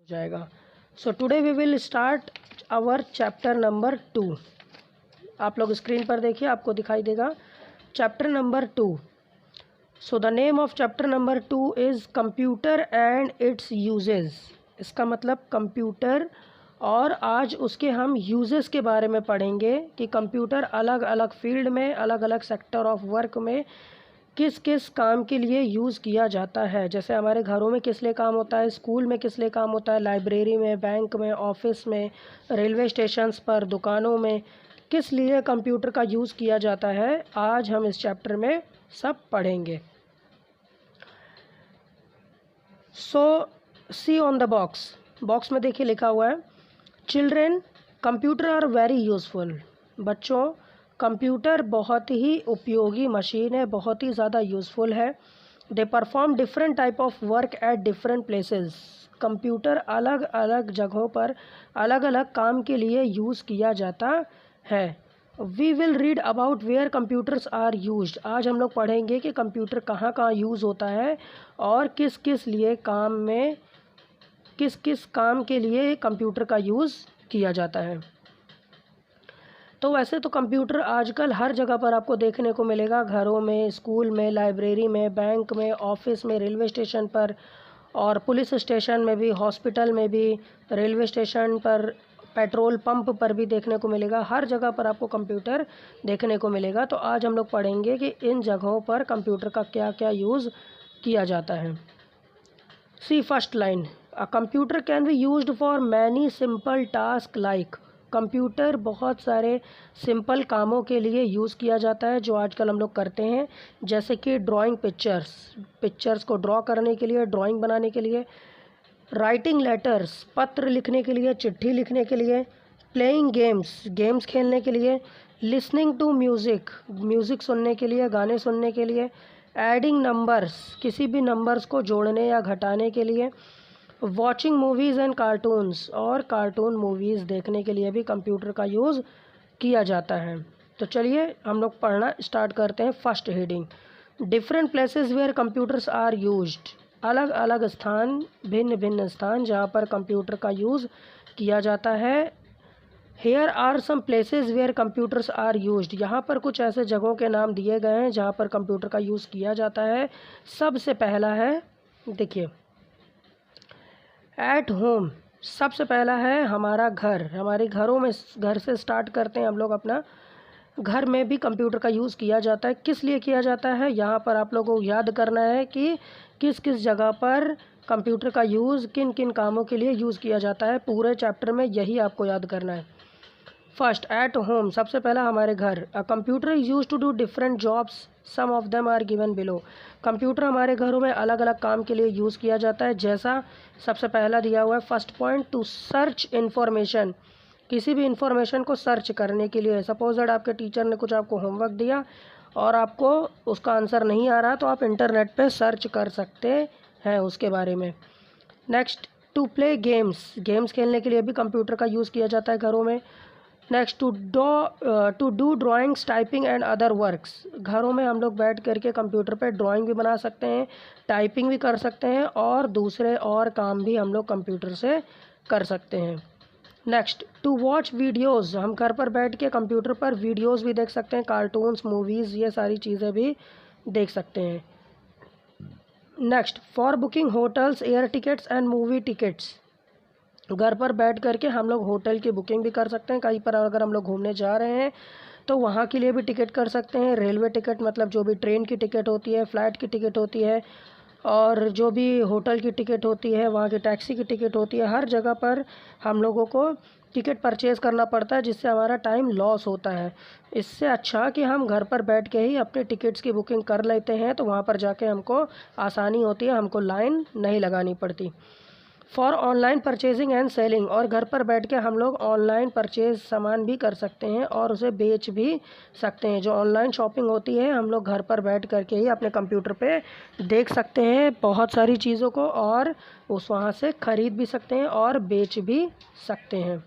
जाएगा। So today we will start our chapter number 2। आप लोग स्क्रीन पर देखिए, आपको दिखाई देगा chapter number 2। So the name of chapter number 2 is computer and its uses. इसका मतलब कंप्यूटर, और आज उसके हम यूजेस के बारे में पढ़ेंगे कि कंप्यूटर अलग अलग फील्ड में, अलग अलग सेक्टर ऑफ वर्क में किस किस काम के लिए यूज़ किया जाता है। जैसे हमारे घरों में किस लिए काम होता है, स्कूल में किस लिए काम होता है, लाइब्रेरी में, बैंक में, ऑफिस में, रेलवे स्टेशंस पर, दुकानों में किस लिए कंप्यूटर का यूज़ किया जाता है, आज हम इस चैप्टर में सब पढ़ेंगे। So see on the box में देखिए लिखा हुआ है, children computer are very useful. बच्चों, कंप्यूटर बहुत ही उपयोगी मशीन है, बहुत ही ज़्यादा यूज़फुल है। They perform different type of work at different places. Computer अलग अलग जगहों पर अलग अलग काम के लिए यूज़ किया जाता है। We will read about where computers are used. आज हम लोग पढ़ेंगे कि कंप्यूटर कहाँ कहाँ यूज़ होता है और किस किस लिए काम में, किस किस काम के लिए कंप्यूटर का यूज़ किया जाता है। तो वैसे तो कंप्यूटर आजकल हर जगह पर आपको देखने को मिलेगा, घरों में, स्कूल में, लाइब्रेरी में, बैंक में, ऑफिस में, रेलवे स्टेशन पर और पुलिस स्टेशन में भी, हॉस्पिटल में भी, रेलवे स्टेशन पर, पेट्रोल पंप पर भी देखने को मिलेगा। हर जगह पर आपको कंप्यूटर देखने को मिलेगा। तो आज हम लोग पढ़ेंगे कि इन जगहों पर कंप्यूटर का क्या क्या यूज़ किया जाता है। See first line, a computer can be used for many simple task like. Computer बहुत सारे सिंपल कामों के लिए यूज़ किया जाता है जो आजकल हम लोग करते हैं, जैसे कि ड्राइंग पिक्चर्स को ड्रॉ करने के लिए, ड्राइंग बनाने के लिए, राइटिंग लेटर्स, पत्र लिखने के लिए, चिट्ठी लिखने के लिए, प्लेइंग गेम्स खेलने के लिए, लिसनिंग टू म्यूज़िक सुनने के लिए, गाने सुनने के लिए, एडिंग नंबर्स, किसी भी नंबर्स को जोड़ने या घटाने के लिए, वॉचिंग मूवीज़ एंड कार्टून्स, और कार्टून मूवीज़ देखने के लिए भी कंप्यूटर का यूज़ किया जाता है। तो चलिए हम लोग पढ़ना स्टार्ट करते हैं। First heading, different places where computers are used. अलग अलग स्थान, भिन्न भिन्न स्थान जहाँ पर कंप्यूटर का यूज़ किया जाता है। Here are some places where computers are used. यहाँ पर कुछ ऐसे जगहों के नाम दिए गए हैं जहाँ पर कंप्यूटर का यूज़ किया जाता है। सबसे पहला है, देखिए, एट होम। सबसे पहला है हमारा घर। हमारे घरों में, घर से स्टार्ट करते हैं हम लोग अपना। घर में भी कंप्यूटर का यूज़ किया जाता है। किस लिए किया जाता है, यहाँ पर आप लोगों को याद करना है कि किस किस जगह पर कंप्यूटर का यूज़ किन किन कामों के लिए यूज़ किया जाता है। पूरे चैप्टर में यही आपको याद करना है। फर्स्ट, एट होम, सबसे पहला हमारे घर। A computer is use to do different jobs, some of them are given below. Computer हमारे घरों में अलग अलग काम के लिए यूज़ किया जाता है, जैसा सबसे पहला दिया हुआ है first point, to search information. किसी भी इन्फॉर्मेशन को सर्च करने के लिए। सपोज दैट आपके टीचर ने कुछ आपको होमवर्क दिया और आपको उसका आंसर नहीं आ रहा, तो आप इंटरनेट पे सर्च कर सकते हैं उसके बारे में। नेक्स्ट, टू प्ले गेम्स खेलने के लिए भी कंप्यूटर का यूज़ किया जाता है घरों में। Next, to do drawings, typing and other works. घरों में हम लोग बैठ करके कंप्यूटर पे ड्राइंग भी बना सकते हैं, टाइपिंग भी कर सकते हैं और दूसरे और काम भी हम लोग कंप्यूटर से कर सकते हैं। नेक्स्ट, टू वॉच वीडियोज़, हम घर पर बैठ के कंप्यूटर पर वीडियोज़ भी देख सकते हैं, कार्टून्स, मूवीज़, ये सारी चीज़ें भी देख सकते हैं। Next, for booking hotels, air tickets and movie tickets. घर पर बैठ करके हम लोग होटल की बुकिंग भी कर सकते हैं। कहीं पर अगर हम लोग घूमने जा रहे हैं तो वहाँ के लिए भी टिकट कर सकते हैं। रेलवे टिकट मतलब जो भी ट्रेन की टिकट होती है, फ़्लाइट की टिकट होती है, और जो भी होटल की टिकट होती है, वहाँ की टैक्सी की टिकट होती है। हर जगह पर हम लोगों को टिकट परचेज़ करना पड़ता है, जिससे हमारा टाइम लॉस होता है। इससे अच्छा कि हम घर पर बैठ के ही अपने टिकट्स की बुकिंग कर लेते हैं, तो वहाँ पर जाके हमको आसानी होती है, हमको लाइन नहीं लगानी पड़ती। For online purchasing and selling, और घर पर बैठ के हम लोग ऑनलाइन परचेज सामान भी कर सकते हैं और उसे बेच भी सकते हैं। जो ऑनलाइन शॉपिंग होती है, हम लोग घर पर बैठ करके ही अपने कंप्यूटर पे देख सकते हैं बहुत सारी चीज़ों को, और उस वहाँ से ख़रीद भी सकते हैं और बेच भी सकते हैं।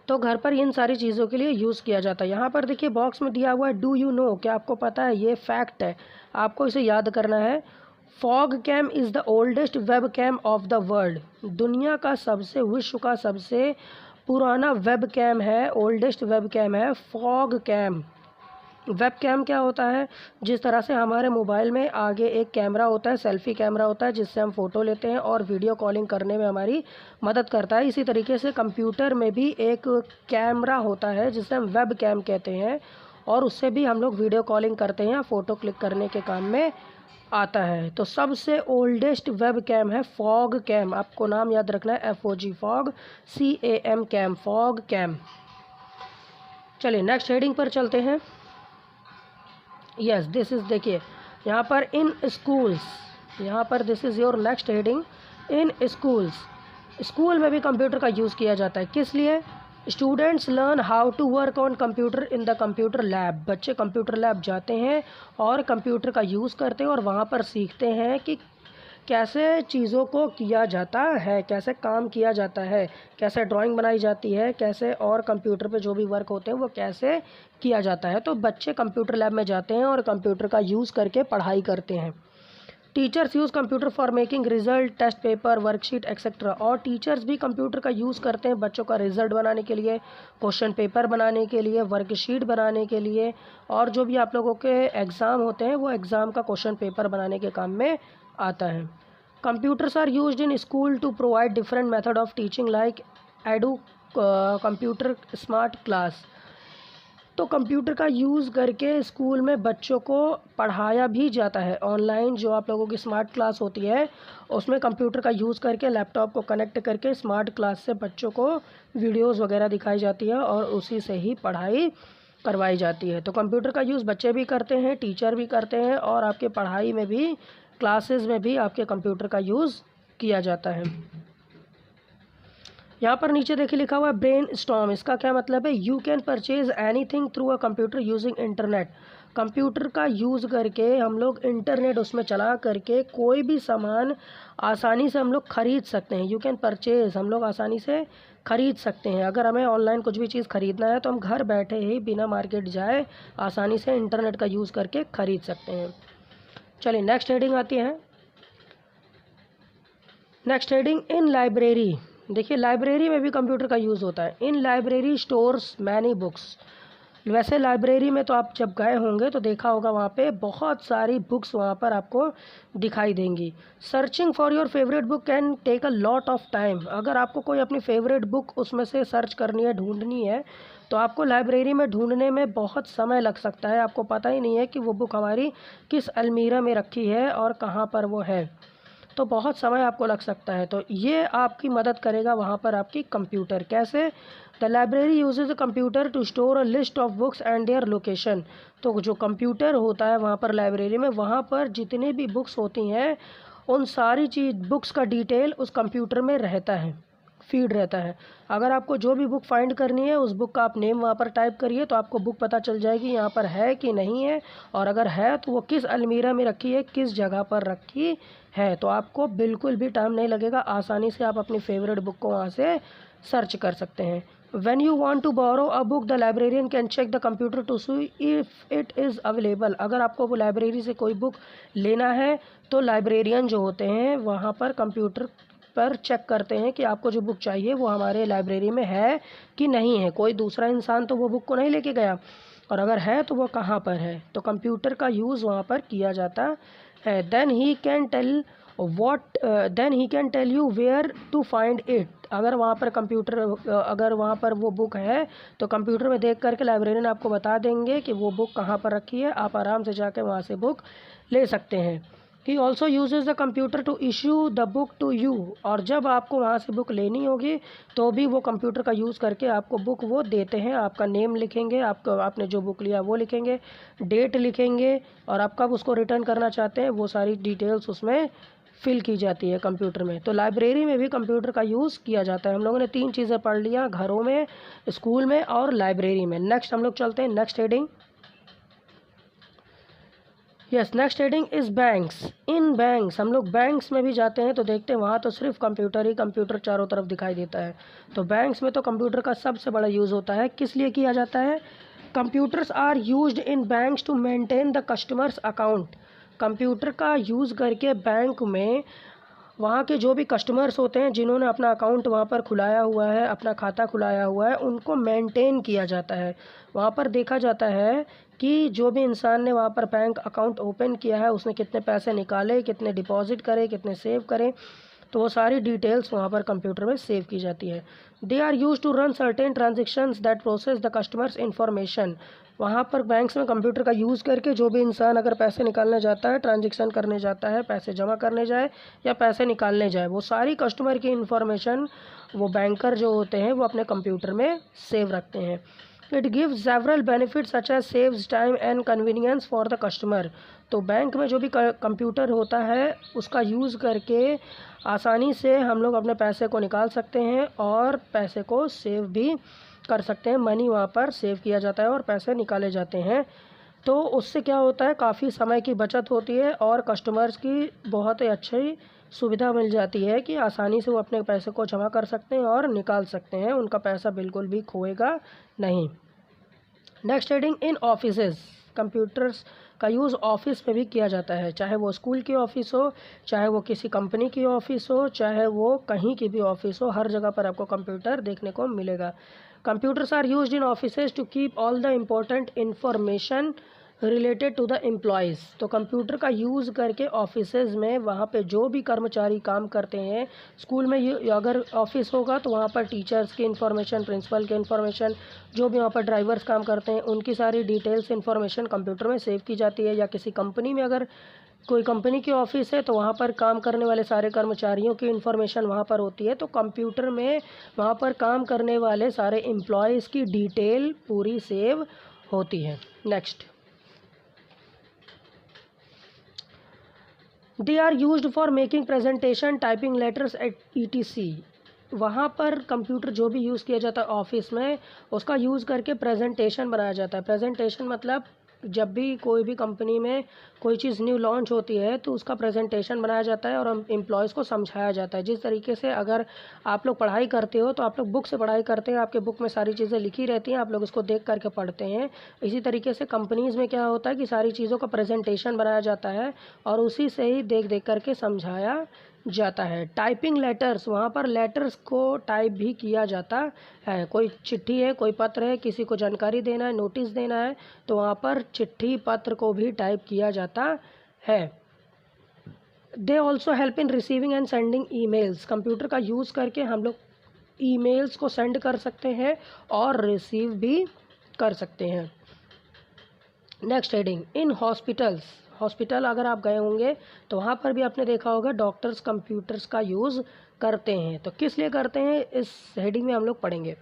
तो घर पर इन सारी चीज़ों के लिए यूज़ किया जाता है। यहाँ पर देखिए बॉक्स में दिया हुआ है, डू यू नो, क्या आपको पता है, ये फैक्ट है, आपको इसे याद करना है। FogCam is the oldest webcam of the world. दुनिया का सबसे, विश्व का सबसे पुराना वेब कैम है, ओल्डेस्ट वेब कैम है फॉग कैम। वेब कैम क्या होता है? जिस तरह से हमारे मोबाइल में आगे एक कैमरा होता है, सेल्फी कैमरा होता है, जिससे हम फ़ोटो लेते हैं और वीडियो कॉलिंग करने में हमारी मदद करता है, इसी तरीके से कंप्यूटर में भी एक कैमरा होता है जिसे हम वेब कैम कहते हैं, और उससे भी हम लोग वीडियो कॉलिंग करते हैं, फ़ोटो क्लिक करने के काम में आता है। तो सबसे ओल्डेस्ट वेब कैम है फॉग कैम। आपको नाम याद रखना है, FOG, fog, CAM, cam, FogCam. चलिए नेक्स्ट हेडिंग पर चलते हैं। यस, दिस इज़, देखिए यहाँ पर इन स्कूल्स, यहाँ पर this is your next heading, in schools. School में भी कंप्यूटर का यूज़ किया जाता है, किस लिए? Students learn how to work on computer in the computer lab. बच्चे कंप्यूटर लैब जाते हैं और कंप्यूटर का यूज़ करते हैं और वहाँ पर सीखते हैं कि कैसे चीज़ों को किया जाता है, कैसे काम किया जाता है, कैसे ड्राइंग बनाई जाती है, कैसे और कंप्यूटर पे जो भी वर्क होते हैं वो कैसे किया जाता है। तो बच्चे कंप्यूटर लैब में जाते हैं और कंप्यूटर का यूज़ करके पढ़ाई करते हैं। Teachers use computer for making result, test paper, worksheet etcetera. और टीचर्स भी कंप्यूटर का यूज़ करते हैं बच्चों का रिजल्ट बनाने के लिए, क्वेश्चन पेपर बनाने के लिए, वर्कशीट बनाने के लिए, और जो भी आप लोगों के एग्ज़ाम होते हैं वो एग्ज़ाम का क्वेश्चन पेपर बनाने के काम में आता है। Computers are used in school to provide different method of teaching like edu computer smart class. तो कंप्यूटर का यूज़ करके स्कूल में बच्चों को पढ़ाया भी जाता है। ऑनलाइन जो आप लोगों की स्मार्ट क्लास होती है उसमें कंप्यूटर का यूज़ करके लैपटॉप को कनेक्ट करके स्मार्ट क्लास से बच्चों को वीडियोस वगैरह दिखाई जाती है और उसी से ही पढ़ाई करवाई जाती है। तो कंप्यूटर का यूज़ बच्चे भी करते हैं, टीचर भी करते हैं, और आपके पढ़ाई में भी, क्लासेस में भी आपके कंप्यूटर का यूज़ किया जाता है। यहाँ पर नीचे देखिए लिखा हुआ है ब्रेन स्टॉर्म। इसका क्या मतलब है? You can purchase anything through a computer using internet. Computer का यूज़ करके हम लोग इंटरनेट उसमें चला करके कोई भी सामान आसानी से हम लोग ख़रीद सकते हैं। यू कैन परचेज, हम लोग आसानी से ख़रीद सकते हैं। अगर हमें ऑनलाइन कुछ भी चीज़ ख़रीदना है तो हम घर बैठे ही बिना मार्केट जाए आसानी से इंटरनेट का यूज़ करके ख़रीद सकते हैं। चलिए नेक्स्ट हेडिंग आती है। नेक्स्ट हेडिंग इन लाइब्रेरी। देखिए लाइब्रेरी में भी कंप्यूटर का यूज़ होता है। इन लाइब्रेरी स्टोर्स मैनी बुक्स। वैसे लाइब्रेरी में तो आप जब गए होंगे तो देखा होगा वहाँ पे बहुत सारी बुक्स वहाँ पर आपको दिखाई देंगी। Searching for your favourite book can take a lot of time. अगर आपको कोई अपनी फेवरेट बुक उसमें से सर्च करनी है, ढूंढनी है, तो आपको लाइब्रेरी में ढूंढने में बहुत समय लग सकता है। आपको पता ही नहीं है कि वो बुक हमारी किस अलमीरा में रखी है और कहाँ पर वो है, तो बहुत समय आपको लग सकता है। तो ये आपकी मदद करेगा वहाँ पर आपकी कंप्यूटर। कैसे? The library uses a computer to store a list of books and their location. तो जो कंप्यूटर होता है वहाँ पर लाइब्रेरी में, वहाँ पर जितनी भी बुक्स होती हैं उन सारी बुक्स का डिटेल उस कंप्यूटर में रहता है, फीड रहता है। अगर आपको जो भी बुक फाइंड करनी है उस बुक का आप नेम वहाँ पर टाइप करिए तो आपको बुक पता चल जाएगी यहाँ पर है कि नहीं है, और अगर है तो वो किस अलमीरा में रखी है, किस जगह पर रखी है। तो आपको बिल्कुल भी टाइम नहीं लगेगा, आसानी से आप अपनी फेवरेट बुक को वहाँ से सर्च कर सकते हैं। When you want to borrow a book, the librarian can check the computer to see if it is available. अगर आपको वो लाइब्रेरी से कोई बुक लेना है तो लाइब्रेरियन जो होते हैं वहाँ पर कंप्यूटर पर चेक करते हैं कि आपको जो बुक चाहिए वो हमारे लाइब्रेरी में है कि नहीं है। कोई दूसरा इंसान तो वो बुक को नहीं लेके गया, और अगर है तो वो कहाँ पर है। तो कंप्यूटर का यूज़ वहाँ पर किया जाता है। Then he can tell you where to find it. अगर वहाँ पर कंप्यूटर, अगर वहाँ पर वो बुक है तो कंप्यूटर में देख करके लाइब्रेरियन आपको बता देंगे कि वो बुक कहाँ पर रखी है। आप आराम से जाके वहाँ से बुक ले सकते हैं। He also uses the computer to issue the book to you. और जब आपको वहाँ से बुक लेनी होगी तो भी वो कंप्यूटर का यूज़ करके आपको बुक वो देते हैं। आपका नेम लिखेंगे, आपने जो बुक लिया वो लिखेंगे, डेट लिखेंगे, और आप कब उसको रिटर्न करना चाहते हैं वो सारी डिटेल्स उसमें फिल की जाती है कंप्यूटर में। तो लाइब्रेरी में भी कंप्यूटर का यूज़ किया जाता है। हम लोगों ने 3 चीज़ें पढ़ लिया, घरों में, स्कूल में और लाइब्रेरी में। नेक्स्ट हम लोग चलते हैं next heading. Yes, next heading is banks. In banks, हम लोग बैंक्स में भी जाते हैं तो देखते हैं वहाँ तो सिर्फ कंप्यूटर ही कंप्यूटर चारों तरफ दिखाई देता है। तो बैंक्स में तो कंप्यूटर का सबसे बड़ा यूज़ होता है। किस लिए किया जाता है? Computers are used in banks to maintain the customers account. Computer का यूज़ करके बैंक में वहाँ के जो भी कस्टमर्स होते हैं जिन्होंने अपना अकाउंट वहाँ पर खुलाया हुआ है, अपना खाता खुलाया हुआ है, उनको मेंटेन किया जाता है। वहाँ पर देखा जाता है कि जो भी इंसान ने वहाँ पर बैंक अकाउंट ओपन किया है उसने कितने पैसे निकाले, कितने डिपॉज़िट करे, कितने सेव करे, तो वो सारी डिटेल्स वहाँ पर कंप्यूटर में सेव की जाती है। They are use to run certain transactions that process the customers information. वहाँ पर बैंक्स में कंप्यूटर का यूज़ करके जो भी इंसान अगर पैसे निकालने जाता है, ट्रांजेक्शन करने जाता है, पैसे जमा करने जाए या पैसे निकालने जाए, वो सारी कस्टमर की इन्फॉर्मेशन वो बैंकर जो होते हैं वो अपने कंप्यूटर में सेव रखते हैं। It gives several benefits such as saves time and convenience for the customer. तो बैंक में जो भी कंप्यूटर होता है उसका यूज़ करके आसानी से हम लोग अपने पैसे को निकाल सकते हैं और पैसे को सेव भी कर सकते हैं। मनी वहाँ पर सेव किया जाता है और पैसे निकाले जाते हैं। तो उससे क्या होता है, काफ़ी समय की बचत होती है और कस्टमर्स की बहुत ही अच्छी सुविधा मिल जाती है कि आसानी से वो अपने पैसे को जमा कर सकते हैं और निकाल सकते हैं, उनका पैसा बिल्कुल भी खोएगा नहीं। नेक्स्ट हेडिंग, इन ऑफिसेज। कंप्यूटर्स का यूज़ ऑफिस में भी किया जाता है, चाहे वो स्कूल की ऑफ़िस हो, चाहे वो किसी कंपनी की ऑफ़िस हो, चाहे वो कहीं की भी ऑफ़िस हो, हर जगह पर आपको कंप्यूटर देखने को मिलेगा। Computers are used in offices to keep all the important information related to the employees. तो कंप्यूटर का यूज़ करके ऑफिसेज में वहाँ पे जो भी कर्मचारी काम करते हैं, स्कूल में ये अगर ऑफिस होगा तो वहाँ पर टीचर्स की इन्फॉर्मेशन, प्रिंसिपल की इन्फॉर्मेशन, जो भी वहाँ पर ड्राइवर्स काम करते हैं उनकी सारी डिटेल्स इन्फॉर्मेशन कंप्यूटर में सेव की जाती है। या किसी कंपनी में अगर कोई कंपनी की ऑफिस है तो वहाँ पर काम करने वाले सारे कर्मचारियों की इन्फॉर्मेशन वहाँ पर होती है। तो कंप्यूटर में वहाँ पर काम करने वाले सारे एम्प्लॉयज़ की डिटेल पूरी सेव होती है। Next, they are used for making presentation, typing letters et ETC। वहाँ पर कंप्यूटर जो भी यूज़ किया जाता है ऑफिस में उसका यूज़ करके प्रेजेंटेशन बनाया जाता है। प्रेजेंटेशन मतलब जब भी कोई भी कंपनी में कोई चीज़ न्यू लॉन्च होती है तो उसका प्रेजेंटेशन बनाया जाता है और हम एम्प्लॉयज़ को समझाया जाता है। जिस तरीके से अगर आप लोग पढ़ाई करते हो तो आप लोग बुक से पढ़ाई करते हैं, आपके बुक में सारी चीज़ें लिखी रहती हैं, आप लोग उसको देख करके पढ़ते हैं। इसी तरीके से कंपनीज़ में क्या होता है कि सारी चीज़ों का प्रेजेंटेशन बनाया जाता है और उसी से ही देख देख करके समझाया जाता है। टाइपिंग लेटर्स, वहाँ पर लेटर्स को टाइप भी किया जाता है। कोई चिट्ठी है, कोई पत्र है, किसी को जानकारी देना है, नोटिस देना है, तो वहाँ पर चिट्ठी पत्र को भी टाइप किया जाता है। They also help in receiving end sending emails. Computer का यूज़ करके हम लोग ईमेल्स को सेंड कर सकते हैं और रिसीव भी कर सकते हैं। Next heading, in hospitals. Hospital अगर आप गए होंगे तो वहाँ पर भी आपने देखा होगा डॉक्टर्स कंप्यूटर्स का यूज़ करते हैं। तो किस लिए करते हैं इस हेडिंग में हम लोग पढ़ेंगे।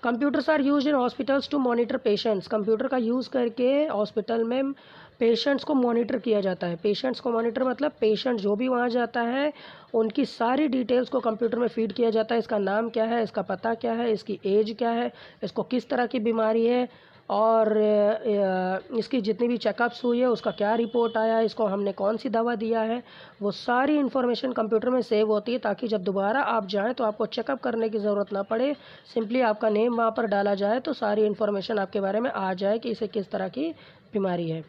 Computers are used in hospitals to monitor patients. Computer का यूज़ करके हॉस्पिटल में पेशेंट्स को मॉनिटर किया जाता है। पेशेंट्स को मॉनिटर मतलब पेशेंट जो भी वहाँ जाता है उनकी सारी डिटेल्स को कंप्यूटर में फीड किया जाता है। इसका नाम क्या है, इसका पता क्या है, इसकी एज क्या है, इसको किस तरह की बीमारी है और इसकी जितनी भी चेकअप्स हुई है उसका क्या रिपोर्ट आया है, इसको हमने कौन सी दवा दिया है, वो सारी इन्फॉर्मेशन कंप्यूटर में सेव होती है ताकि जब दोबारा आप जाएं तो आपको चेकअप करने की ज़रूरत ना पड़े। सिंपली आपका नेम वहाँ पर डाला जाए तो सारी इन्फॉर्मेशन आपके बारे में आ जाए कि इसे किस तरह की बीमारी है।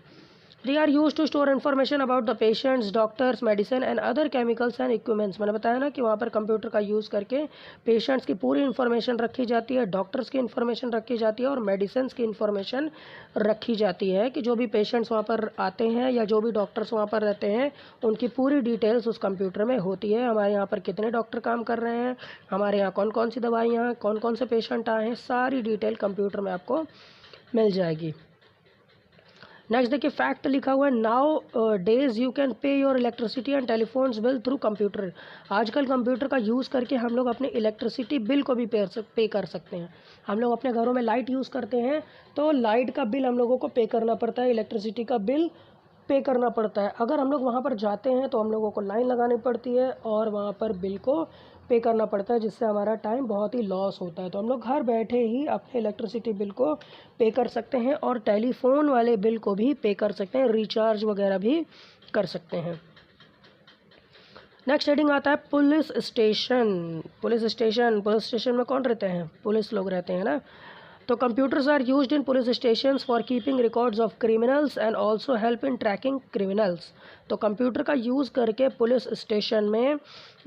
They are used to store information about the patients, doctors, medicine and other chemicals and equipments। मैंने बताया ना कि वहाँ पर कंप्यूटर का यूज़ करके पेशेंट्स की पूरी इन्फॉर्मेशन रखी जाती है, डॉक्टर्स की इन्फॉर्मेशन रखी जाती है और मेडिसिन की इन्फॉर्मेशन रखी जाती है कि जो भी पेशेंट्स वहाँ पर आते हैं या जो भी डॉक्टर्स वहाँ पर रहते हैं उनकी पूरी डिटेल्स उस कंप्यूटर में होती है। हमारे यहाँ पर कितने डॉक्टर काम कर रहे हैं, हमारे यहाँ कौन कौन सी दवाइयाँ हैं, कौन कौन से पेशेंट आए हैं, सारी डिटेल कंप्यूटर में आपको मिल जाएगी। नेक्स्ट देखिए, फैक्ट लिखा हुआ है, now days you can pay your electricity and telephones bill through computer. आजकल कंप्यूटर का यूज़ करके हम लोग अपने इलेक्ट्रिसिटी बिल को भी पे कर सकते हैं। हम लोग अपने घरों में लाइट यूज़ करते हैं तो लाइट का बिल हम लोगों को पे करना पड़ता है, इलेक्ट्रिसिटी का बिल पे करना पड़ता है। अगर हम लोग वहाँ पर जाते हैं तो हम लोगों को लाइन लगानी पड़ती है और वहाँ पर बिल को पे करना पड़ता है, जिससे हमारा टाइम बहुत ही लॉस होता है। तो हम लोग घर बैठे ही अपने इलेक्ट्रिसिटी बिल को पे कर सकते हैं और टेलीफोन वाले बिल को भी पे कर सकते हैं, रिचार्ज वगैरह भी कर सकते हैं। नेक्स्ट हेडिंग आता है पुलिस स्टेशन। पुलिस स्टेशन में कौन रहते हैं, पुलिस लोग रहते हैं ना। तो computers are used in police stations for keeping records of criminals and also help in tracking criminals. तो कंप्यूटर का यूज़ करके पुलिस स्टेशन में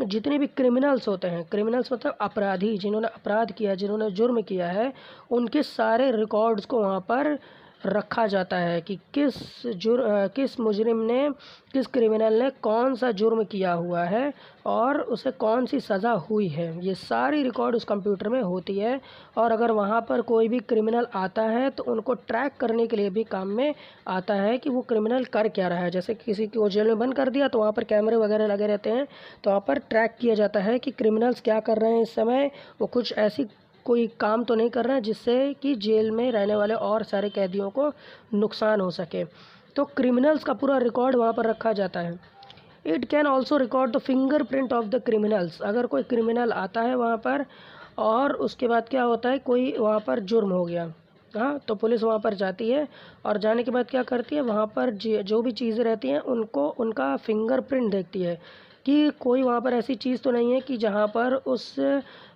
जितने भी क्रिमिनल्स होते हैं, क्रिमिनल्स मतलब अपराधी, जिन्होंने अपराध किया, जिन्होंने जुर्म किया है, उनके सारे रिकॉर्ड्स को वहाँ पर रखा जाता है कि किस मुजरिम ने, किस क्रिमिनल ने कौन सा जुर्म किया हुआ है और उसे कौन सी सज़ा हुई है। ये सारी रिकॉर्ड उस कंप्यूटर में होती है। और अगर वहाँ पर कोई भी क्रिमिनल आता है तो उनको ट्रैक करने के लिए भी काम में आता है कि वो क्रिमिनल कर क्या रहा है। जैसे किसी को जेल में बंद कर दिया तो वहाँ पर कैमरे वगैरह लगे रहते हैं, तो वहाँ पर ट्रैक किया जाता है कि क्रिमिनल्स क्या कर रहे हैं इस समय, वो कुछ ऐसी कोई काम तो नहीं कर रहे हैं जिससे कि जेल में रहने वाले और सारे कैदियों को नुकसान हो सके। तो क्रिमिनल्स का पूरा रिकॉर्ड वहाँ पर रखा जाता है। It can also record the fingerprint of the criminals. अगर कोई क्रिमिनल आता है वहाँ पर और उसके बाद क्या होता है, कोई वहाँ पर जुर्म हो गया, हाँ, तो पुलिस वहाँ पर जाती है और जाने के बाद क्या करती है, वहाँ पर जो भी चीज़ें रहती हैं उनको उनका फिंगरप्रिंट देखती है कि कोई वहाँ पर ऐसी चीज़ तो नहीं है कि जहाँ पर उस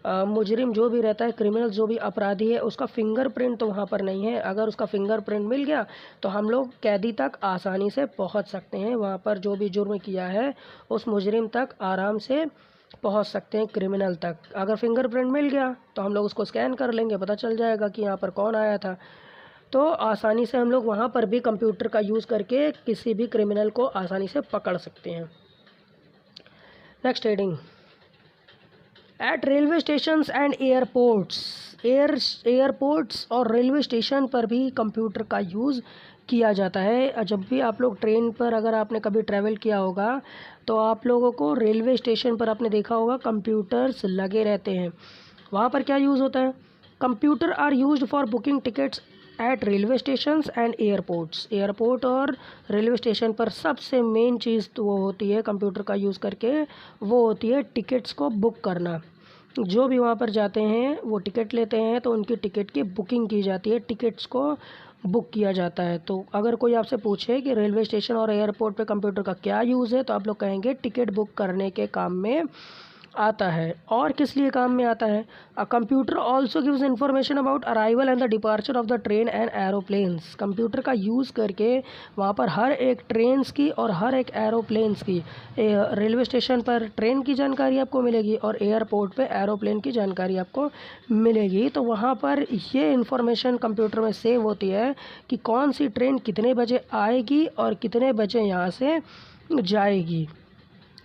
मुजरिम जो भी रहता है, क्रिमिनल जो भी अपराधी है, उसका फिंगरप्रिंट तो वहाँ पर नहीं है। अगर उसका फिंगरप्रिंट मिल गया तो हम लोग कैदी तक आसानी से पहुँच सकते हैं। वहाँ पर जो भी जुर्म किया है उस मुजरिम तक आराम से पहुँच सकते हैं, क्रिमिनल तक। अगर फिंगरप्रिंट मिल गया तो हम लोग उसको स्कैन कर लेंगे, पता चल जाएगा कि यहाँ पर कौन आया था। तो आसानी से हम लोग वहाँ पर भी कंप्यूटर का यूज़ करके किसी भी क्रिमिनल को आसानी से पकड़ सकते हैं। Next heading, eight railway stations and airports. Airports और रेलवे स्टेशन पर भी कंप्यूटर का यूज़ किया जाता है। जब भी आप लोग ट्रेन पर, अगर आपने कभी ट्रैवल किया होगा तो आप लोगों को रेलवे स्टेशन पर आपने देखा होगा कंप्यूटर्स लगे रहते हैं। वहाँ पर क्या यूज़ होता है, computer are used for booking tickets at railway stations and airports. Airport और रेलवे स्टेशन पर सबसे मेन चीज़ तो वो होती है कंप्यूटर का यूज़ करके, वो होती है टिकट्स को बुक करना। जो भी वहाँ पर जाते हैं वो टिकट लेते हैं तो उनकी टिकट की बुकिंग की जाती है, टिकट्स को बुक किया जाता है। तो अगर कोई आपसे पूछे कि रेलवे स्टेशन और एयरपोर्ट पे कंप्यूटर का क्या यूज़ है, तो आप लोग कहेंगे टिकट बुक करने के काम में आता है। और किस लिए काम में आता है, a computer also gives information about arrival and the departure of the train and aeroplanes. Computer का यूज़ करके वहाँ पर हर एक ट्रेन्स की और हर एक एरोप्लेन्स की, रेलवे स्टेशन पर ट्रेन की जानकारी आपको मिलेगी और एयरपोर्ट पे एरोप्लेन की जानकारी आपको मिलेगी। तो वहाँ पर ये इन्फॉर्मेशन कंप्यूटर में सेव होती है कि कौन सी ट्रेन कितने बजे आएगी और कितने बजे यहाँ से जाएगी।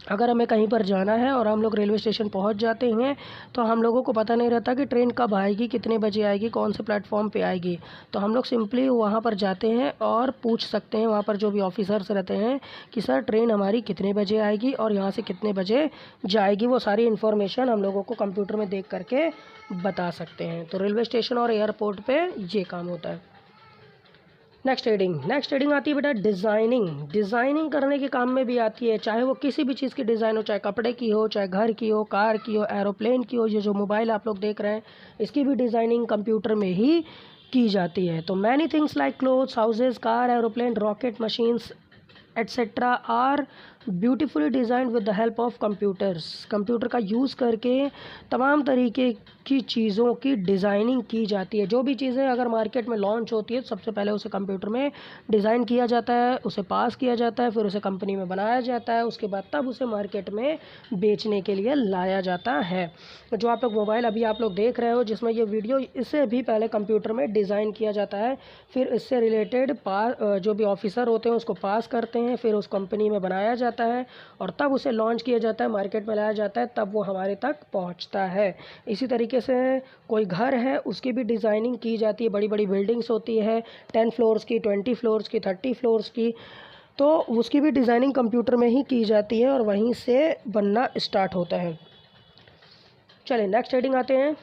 अगर हमें कहीं पर जाना है और हम लोग रेलवे स्टेशन पहुंच जाते हैं तो हम लोगों को पता नहीं रहता कि ट्रेन कब आएगी, कितने बजे आएगी, कौन से प्लेटफॉर्म पे आएगी। तो हम लोग सिंपली वहां पर जाते हैं और पूछ सकते हैं वहां पर जो भी ऑफिसर्स रहते हैं कि सर ट्रेन हमारी कितने बजे आएगी और यहाँ से कितने बजे जाएगी। वो सारी इन्फॉर्मेशन हम लोगों को कंप्यूटर में देख करके बता सकते हैं। तो रेलवे स्टेशन और एयरपोर्ट पर ये काम होता है। नेक्स्ट हेडिंग आती है बेटा डिज़ाइनिंग। डिज़ाइनिंग करने के काम में भी आती है, चाहे वो किसी भी चीज़ की डिज़ाइन हो, चाहे कपड़े की हो, चाहे घर की हो, कार की हो, एरोप्लेन की हो। ये जो मोबाइल आप लोग देख रहे हैं इसकी भी डिज़ाइनिंग कंप्यूटर में ही की जाती है। तो many things like clothes, houses, car, aeroplane, rocket, machines etcetera are beautifully designed with the help of computers. Computer का यूज़ करके तमाम तरीके की चीज़ों की डिज़ाइनिंग की जाती है। जो भी चीज़ें अगर मार्केट में लॉन्च होती है तो सबसे पहले उसे कंप्यूटर में डिज़ाइन किया जाता है, उसे पास किया जाता है, फिर उसे कंपनी में बनाया जाता है, उसके बाद तब उसे मार्केट में बेचने के लिए लाया जाता है। जो आप लोग मोबाइल अभी आप लोग देख रहे हो जिसमें ये वीडियो, इसे भी पहले कंप्यूटर में डिज़ाइन किया जाता है, फिर इससे रिलेटेड जो भी ऑफिसर होते हैं उसको पास करते हैं, फिर उस कंपनी में बनाया जाता है और तब उसे लॉन्च किया जाता है, मार्केट में लाया जाता है, तब वो हमारे तक पहुंचता है। इसी तरीके से कोई घर है उसकी भी डिज़ाइनिंग की जाती है। बड़ी बड़ी बिल्डिंग्स होती है 10 फ्लोर्स की, 20 फ्लोर्स की, 30 फ्लोर्स की, तो उसकी भी डिज़ाइनिंग कंप्यूटर में ही की जाती है और वहीं से बनना स्टार्ट होता है। चलिए नेक्स्ट हेडिंग आते हैं,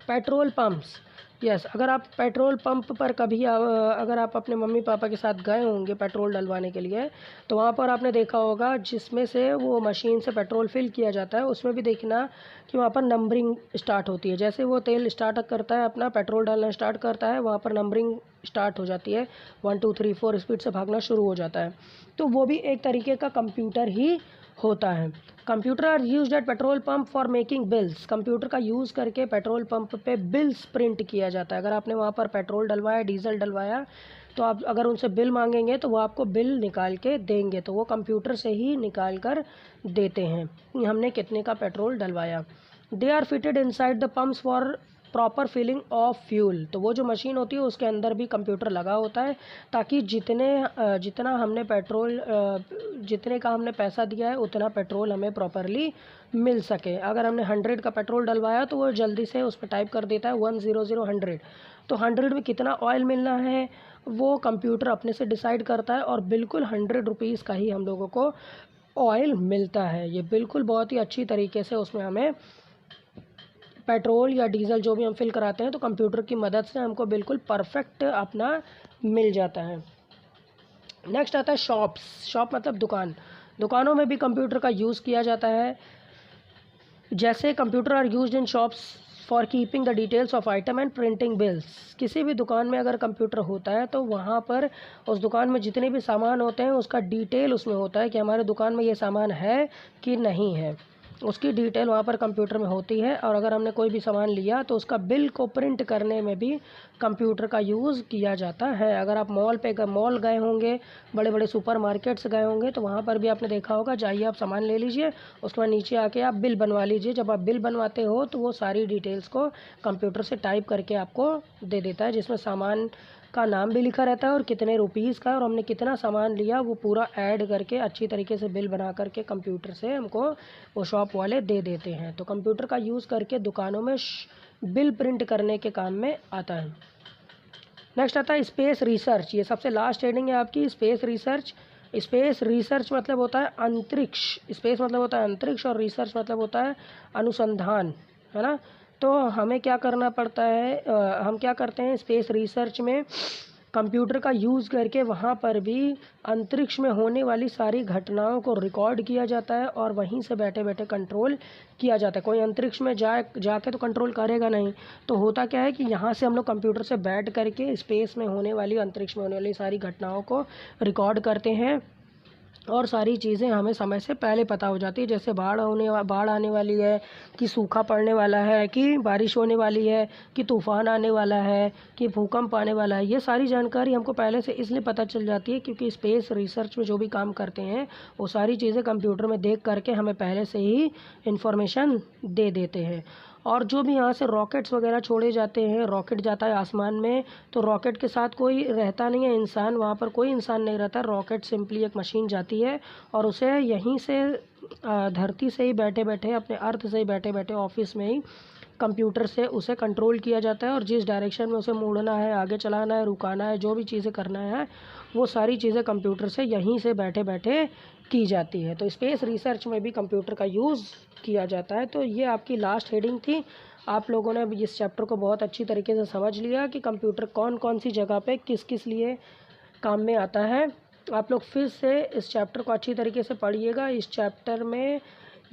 पेट्रोल पंप्स। यस, अगर आप पेट्रोल पंप पर कभी अगर आप अपने मम्मी पापा के साथ गए होंगे पेट्रोल डलवाने के लिए तो वहाँ पर आपने देखा होगा जिसमें से वो मशीन से पेट्रोल फिल किया जाता है, उसमें भी देखना कि वहाँ पर नंबरिंग स्टार्ट होती है। जैसे वो तेल स्टार्ट करता है, अपना पेट्रोल डालना स्टार्ट करता है, वहाँ पर नंबरिंग स्टार्ट हो जाती है, 1 2 3 4 स्पीड से भागना शुरू हो जाता है। तो वो भी एक तरीके का कंप्यूटर ही होता है। Computer are used at petrol pump for making bills. Computer का यूज़ करके पेट्रोल पंप पे बिल्स प्रिंट किया जाता है। अगर आपने वहाँ पर पेट्रोल डलवाया, डीजल डलवाया, तो आप अगर उनसे बिल मांगेंगे तो वो आपको बिल निकाल के देंगे, तो वो कंप्यूटर से ही निकाल कर देते हैं कि हमने कितने का पेट्रोल डलवाया। They are fitted inside the pumps for proper filling of fuel. तो वो जो मशीन होती है उसके अंदर भी कंप्यूटर लगा होता है, ताकि जितना हमने पेट्रोल जितने का हमने पैसा दिया है उतना पेट्रोल हमें प्रॉपरली मिल सके। अगर हमने 100 का पेट्रोल डलवाया तो वो जल्दी से उस पर टाइप कर देता है 100 तो 100 में कितना ऑयल मिलना है वो कंप्यूटर अपने से डिसाइड करता है, और बिल्कुल 100 रुपीज़ का ही हम लोगों को ऑयल मिलता है। ये बिल्कुल बहुत ही अच्छी तरीके से उसमें हमें पेट्रोल या डीजल जो भी हम फिल कराते हैं तो कंप्यूटर की मदद से हमको बिल्कुल परफेक्ट अपना मिल जाता है। नेक्स्ट आता है शॉप्स। शॉप मतलब दुकान। दुकानों में भी कंप्यूटर का यूज़ किया जाता है। जैसे computer are used in shops for keeping the details of item and printing bills. किसी भी दुकान में अगर कंप्यूटर होता है तो वहाँ पर उस दुकान में जितने भी सामान होते हैं उसका डिटेल उसमें होता है कि हमारे दुकान में ये सामान है कि नहीं है, उसकी डिटेल वहाँ पर कंप्यूटर में होती है। और अगर हमने कोई भी सामान लिया तो उसका बिल को प्रिंट करने में भी कंप्यूटर का यूज़ किया जाता है। अगर आप मॉल गए होंगे, बड़े बड़े सुपर मार्केट्स गए होंगे, तो वहाँ पर भी आपने देखा होगा, जाइए आप सामान ले लीजिए, उसके बाद नीचे आके आप बिल बनवा लीजिए। जब आप बिल बनवाते हो तो वो सारी डिटेल्स को कंप्यूटर से टाइप करके आपको दे देता है, जिसमें सामान का नाम भी लिखा रहता है और कितने रुपीज़ का और हमने कितना सामान लिया वो पूरा ऐड करके अच्छी तरीके से बिल बना करके कंप्यूटर से हमको वो शॉप वाले दे देते हैं। तो कंप्यूटर का यूज़ करके दुकानों में बिल प्रिंट करने के काम में आता है। नेक्स्ट आता है स्पेस रिसर्च। ये सबसे लास्ट हेडिंग है आपकी, स्पेस रिसर्च। स्पेस रिसर्च मतलब होता है अंतरिक्ष। स्पेस मतलब होता है अंतरिक्ष और रिसर्च मतलब होता है अनुसंधान, है ना। तो हमें क्या करना पड़ता है, हम क्या करते हैं स्पेस रिसर्च में कंप्यूटर का यूज़ करके वहाँ पर भी अंतरिक्ष में होने वाली सारी घटनाओं को रिकॉर्ड किया जाता है और वहीं से बैठे बैठे कंट्रोल किया जाता है। कोई अंतरिक्ष में जाके तो कंट्रोल करेगा नहीं, तो होता क्या है कि यहाँ से हम लोग कंप्यूटर से बैठ करके स्पेस में होने वाली, अंतरिक्ष में होने वाली सारी घटनाओं को रिकॉर्ड करते हैं और सारी चीज़ें हमें समय से पहले पता हो जाती है। जैसे बाढ़ आने वाली है, कि सूखा पड़ने वाला है, कि बारिश होने वाली है, कि तूफ़ान आने वाला है, कि भूकंप आने वाला है। ये सारी जानकारी हमको पहले से इसलिए पता चल जाती है क्योंकि स्पेस रिसर्च में जो भी काम करते हैं वो सारी चीज़ें कंप्यूटर में देख करके हमें पहले से ही इन्फॉर्मेशन दे देते हैं। और जो भी यहाँ से रॉकेट्स वगैरह छोड़े जाते हैं, रॉकेट जाता है आसमान में, तो रॉकेट के साथ कोई रहता नहीं है इंसान, वहाँ पर कोई इंसान नहीं रहता। रॉकेट सिंपली एक मशीन जाती है और उसे यहीं से धरती से ही बैठे बैठे, अपने अर्थ से ही बैठे बैठे ऑफिस में ही कंप्यूटर से उसे कंट्रोल किया जाता है और जिस डायरेक्शन में उसे मोड़ना है, आगे चलाना है, रुकाना है, जो भी चीज़ें करना है वो सारी चीज़ें कंप्यूटर से यहीं से बैठे बैठे की जाती है। तो स्पेस रिसर्च में भी कंप्यूटर का यूज़ किया जाता है। तो ये आपकी लास्ट हेडिंग थी। आप लोगों ने इस चैप्टर को बहुत अच्छी तरीके से समझ लिया कि कंप्यूटर कौन कौन सी जगह पे किस किस लिए काम में आता है। आप लोग फिर से इस चैप्टर को अच्छी तरीके से पढ़िएगा। इस चैप्टर में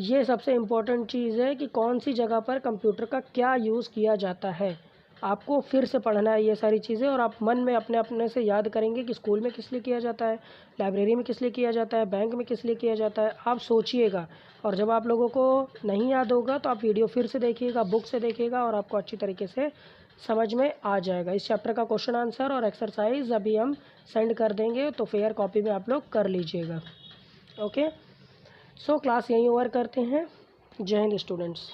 ये सबसे इम्पोर्टेंट चीज़ है कि कौन सी जगह पर कंप्यूटर का क्या यूज़ किया जाता है। आपको फिर से पढ़ना है ये सारी चीज़ें और आप मन में अपने अपने से याद करेंगे कि स्कूल में किस लिए किया जाता है, लाइब्रेरी में किस लिए किया जाता है, बैंक में किस लिए किया जाता है। आप सोचिएगा और जब आप लोगों को नहीं याद होगा तो आप वीडियो फिर से देखिएगा, बुक से देखिएगा और आपको अच्छी तरीके से समझ में आ जाएगा। इस चैप्टर का क्वेश्चन आंसर और एक्सरसाइज अभी हम सेंड कर देंगे, तो फेयर कॉपी में आप लोग कर लीजिएगा। ओके, सो क्लास यहीं ओवर करते हैं। जय हिंद स्टूडेंट्स।